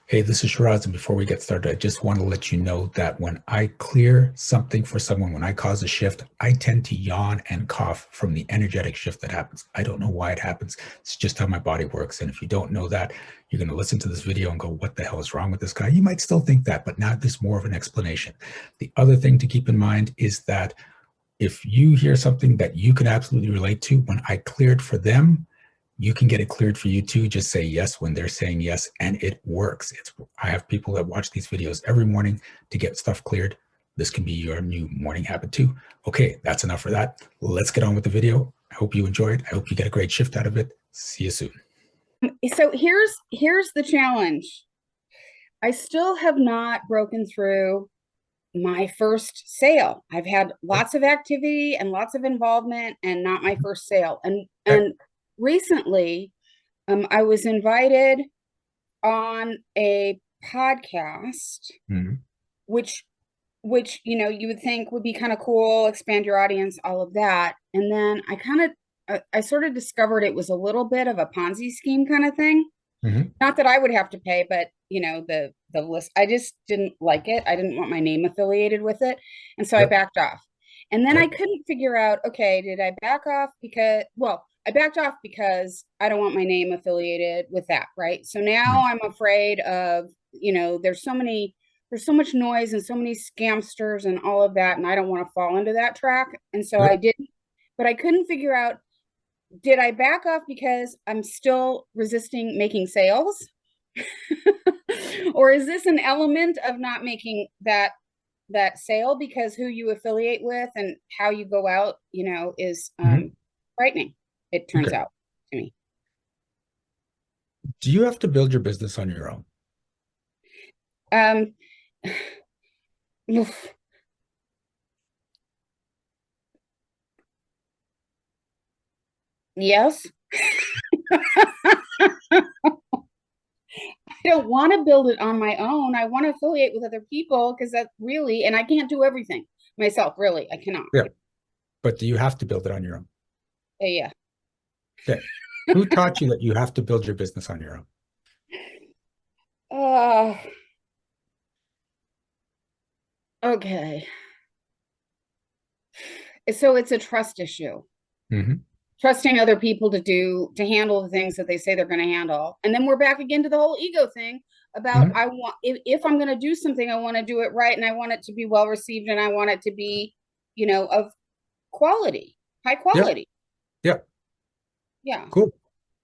Hey, this is Shiraz, and before we get started, I just want to let you know that when I clear something for someone, when I cause a shift, I tend to yawn and cough from the energetic shift that happens. I don't know why it happens. It's just how my body works. And if you don't know that, you're going to listen to this video and go, what the hell is wrong with this guy? You might still think that, but now there's more of an explanation. The other thing to keep in mind is that if you hear something that you can absolutely relate to, when I cleared for them, you can get it cleared for you too. Just say yes when they're saying yes, and it works. I have people that watch these videos every morning to get stuff cleared. This can be your new morning habit too. Okay, that's enough for that. Let's get on with the video. I hope you enjoy it. I hope you get a great shift out of it. See you soon. So here's the challenge. I still have not broken through my first sale. I've had Okay. lots of activity and lots of involvement and not my first sale. And Okay. and recently I was invited on a podcast Mhm. which you would think would be kind of cool, expand your audience, all of that. And then I sort of discovered it was a little bit of a Ponzi scheme kind of thing. Mhm. Not that I would have to pay, but the list, I just didn't like it. I didn't want my name affiliated with it. And so I Yep. backed off. And then I Okay. couldn't figure out, okay, did I back off I backed off because I don't want my name affiliated with that, right? So now Mhm. I'm afraid of, there's so much noise and so many scamsters and all of that, and I don't want to fall into that track. And so I Yep. didn't, but I couldn't figure out, did I back off because I'm still resisting making sales? Or is this an element of not making that sale because who you affiliate with and how you go out, is Mhm. frightening, it turns Okay. out to me. Do you have to build your business on your own? Um, yes, I don't want to build it on my own. I want to affiliate with other people because that's really, and I can't do everything myself, really. I cannot. Yeah. But do you have to build it on your own? Yeah. Okay. Who taught you that you have to build your business on your own? Uh, okay. So it's a trust issue. Hmm. Trusting other people to handle the things that they say they're going to handle. And then we're back again to the whole ego thing about, Hmm. I want, if I'm going to do something, I want to do it right, and I want it to be well received, and I want it to be, of quality, high Yep. quality. Yep. Yeah. Cool.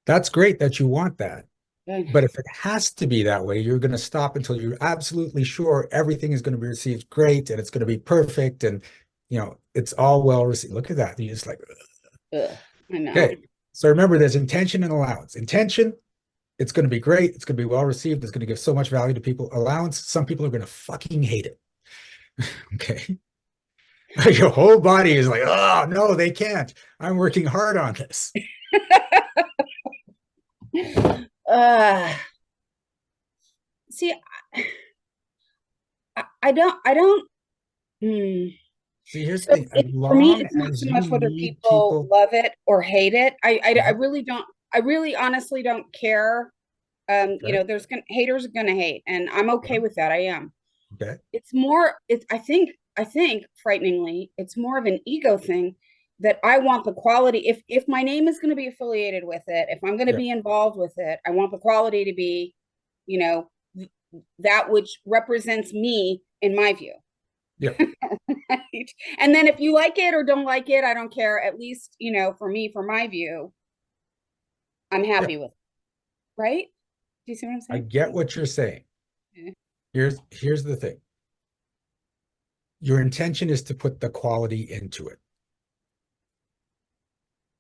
That's great that you want that. Uh, But if it has to be that way, you're going to stop until you're absolutely sure everything is going to be received great and it's going to be perfect and it's all well received. Look at that. You're just like, I know. okay. So remember, there's intention and allowance. Intention, it's going to be great. It's going to be well received. It's going to give so much value to people. Allowance, some people are going to fucking hate it. Okay. Your whole body is like, oh, no, they can't. I'm working hard on this. uh See, I don't. Hmm. See, here's the So thing. As for me, long it's not as so you much whether need people people, love it or hate it. I mhm, really don't. I really honestly don't care. okay, Haters are gonna hate, and I'm yeah, okay with that. I am. okay, It's more. It's I think frighteningly, it's more of an ego thing that I want the quality. If my name is going to be affiliated with it, if I'm going to yeah, be involved with it, I want the quality to be, you know, that which represents me in my view. yeah, Right? And then if you like it or don't like it, I don't care. At least, for me, for my view, I'm yeah. happy with it. Right? Do you see what I'm I saying? get what you're saying. Yeah. Here's the thing. Your intention is to put the quality into it.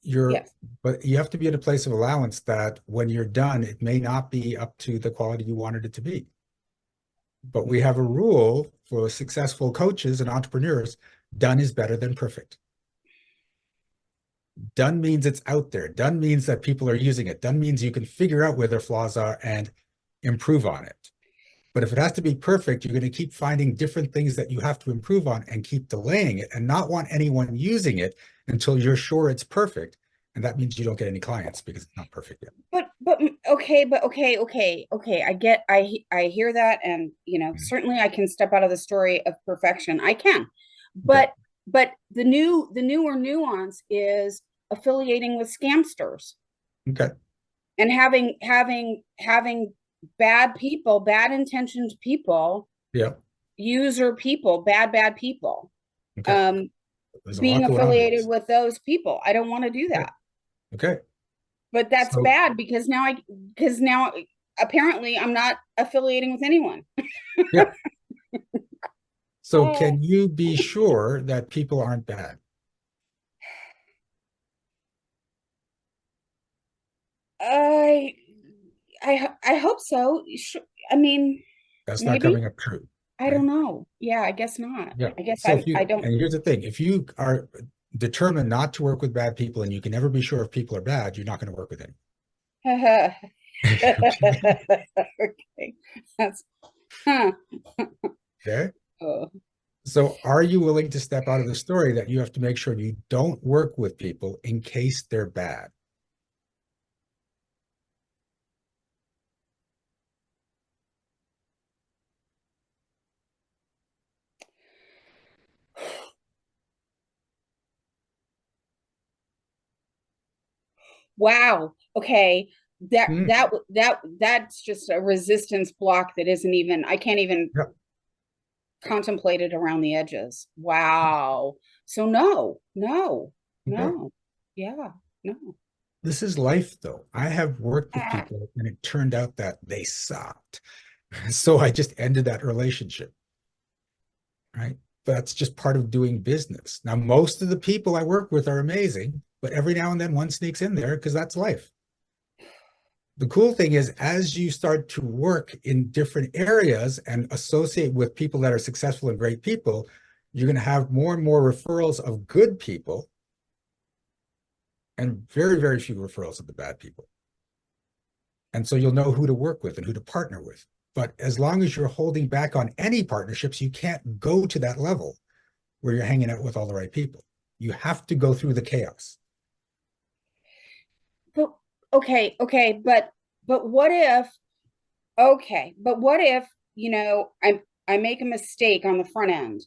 You're, Yes. but you have to be in a place of allowance that when you're done, it may not be up to the quality you wanted it to be. But we have a rule for successful coaches and entrepreneurs, done is better than perfect. Done means it's out there. Done means that people are using it. Done means you can figure out where their flaws are and improve on it. But if it has to be perfect, you're going to keep finding different things that you have to improve on and keep delaying it and not want anyone using it until you're sure it's perfect. And that means you don't get any clients because it's not perfect yet. okay. I hear that, and certainly I can step out of the story of perfection. I can, Okay. but the newer nuance is affiliating with scamsters Okay. and having bad people, bad intentioned people, Yeah. user people, bad people, Okay. um, There's a being lot going on in affiliated this. with those people. I don't want to do Okay. that. Okay. But that's So, bad because now apparently I'm not affiliating with anyone. yeah. So Uh, can you be sure that people aren't bad? I I hope so. I mean, That's not maybe. coming up true, I right? don't know. Yeah, I guess not. Yeah. I guess So if I you, don't. and here's the thing, if you are determined not to work with bad people and you can never be sure if people are bad, you're not going to work with anyone. Okay. That's huh. Okay. Oh. So are you willing to step out of the story that you have to make sure you don't work with people in case they're bad? Wow. Okay. Hmm. That's just a resistance block that isn't even I can't even Yeah. contemplate it around the edges. Wow. So no, no, Okay. no. Yeah, no. This is life, though. I have worked with Ah, people and it turned out that they sucked. So I just ended that relationship, right? But that's just part of doing business. Now, most of the people I work with are amazing, but every now and then one sneaks in there because that's life. The cool thing is, as you start to work in different areas and associate with people that are successful and great people, you're going to have more and more referrals of good people and very, very few referrals of the bad people. And so you'll know who to work with and who to partner with. But as long as you're holding back on any partnerships, you can't go to that level where you're hanging out with all the right people. You have to go through the chaos. but but what if but what if, I make a mistake on the front end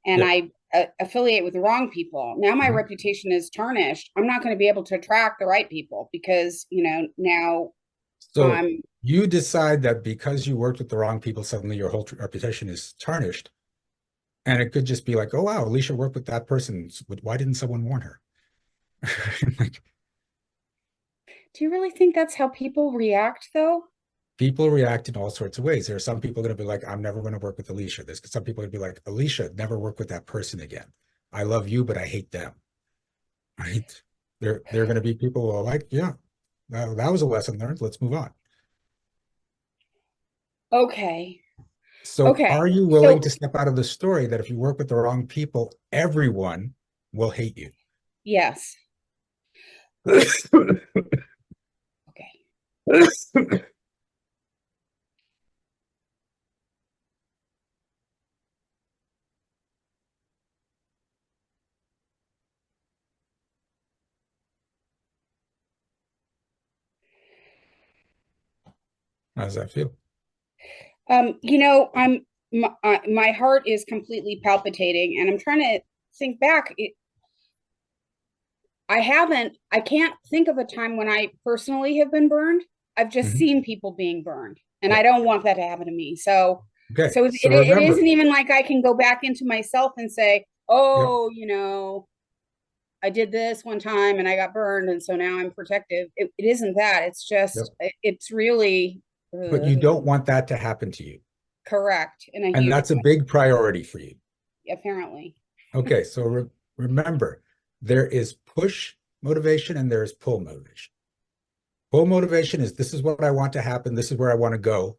and Yeah. I affiliate with the wrong people. Now my Mhm. reputation is tarnished. I'm not going to be able to attract the right people because, now So I'm you decide that because you worked with the wrong people, suddenly your whole reputation is tarnished. And it could just be like, oh, wow, Alicia worked with that person. Why didn't someone warn her? Like, Do you really think that's how people react though? people react in all sorts of ways. There are some people going to be like, I'm never going to work with Alicia. There's some people going to be like, Alicia, never work with that person again. I love you, but I hate them. Right? They're going to be people who are like, yeah, that was a lesson learned. Let's move on. Okay. So Okay. are you willing So to step out of the story that if you work with the wrong people, everyone will hate you? yes. Okay. How does that feel? my heart is completely palpitating, and I'm trying to think back. I can't think of a time when I personally have been burned. I've just Mhm. seen people being burned, and Yeah. I don't want that to happen to me. So, Okay. so So it remember, isn't even like I can go back into myself and say, yep, oh, I did this one time and I got burned, and so now I'm protective. It isn't that. It's yep. just, it's really But you don't want that to happen to you. correct in a And huge that's a big priority for you. way, apparently. Okay. So remember, there is push motivation and there is pull motivation. Pull motivation is this is what I want to happen. This is where I want to go.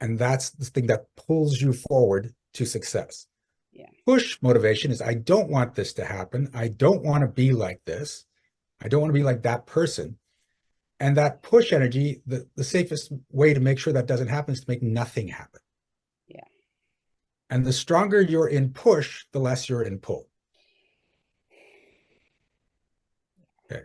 And that's the thing that pulls you forward to success. Yeah. Push motivation is I don't want this to happen. I don't want to be like this. I don't want to be like that person. And that push energy, the safest way to make sure that doesn't happen is to make nothing happen. Yeah. And the stronger you're in push, the less you're in pull. Okay.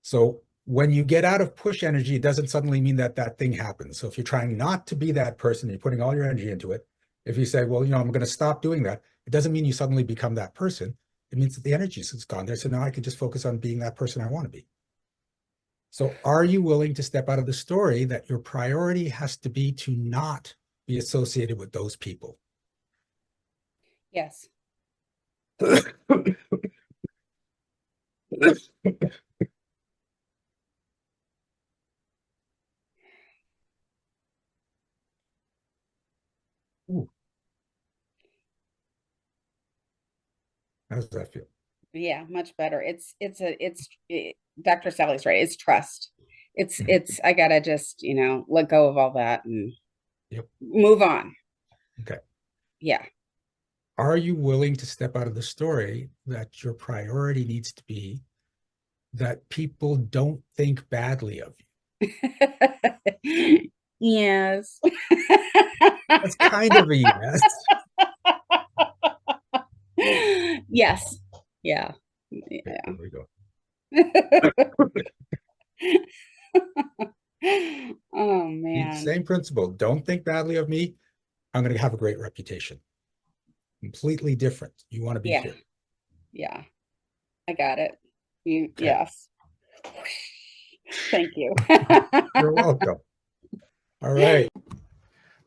So when you get out of push energy, it doesn't suddenly mean that that thing happens. So if you're trying not to be that person, you're putting all your energy into it. If you say, well, I'm going to stop doing that, it doesn't mean you suddenly become that person. It means that the energy is gone there. So now I can just focus on being that person I want to be. So are you willing to step out of the story that your priority has to be to not be associated with those people? Yes. Ooh, how does that feel? Yeah, much better. Dr. Sally's right. It's trust. I gotta just, let go of all that and Yep. move on. Okay. Yeah. Are you willing to step out of the story that your priority needs to be that people don't think badly of you? Yes. That's kind of a yes. Yes. Yeah. Okay, Yeah. there we go. Oh man. Same principle. Don't think badly of me. I'm going to have a great reputation. Completely different. You want to be Yeah. here. Yeah. I got it. Okay. Yes. Thank you. You're welcome. All right.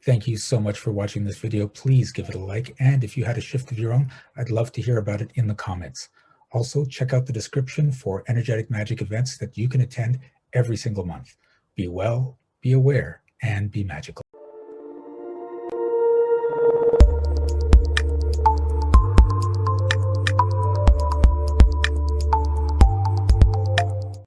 Thank you so much for watching this video. Please give it a like. And if you had a shift of your own, I'd love to hear about it in the comments. Also, check out the description for energetic magic events that you can attend every single month. Be well, be aware, and be magical.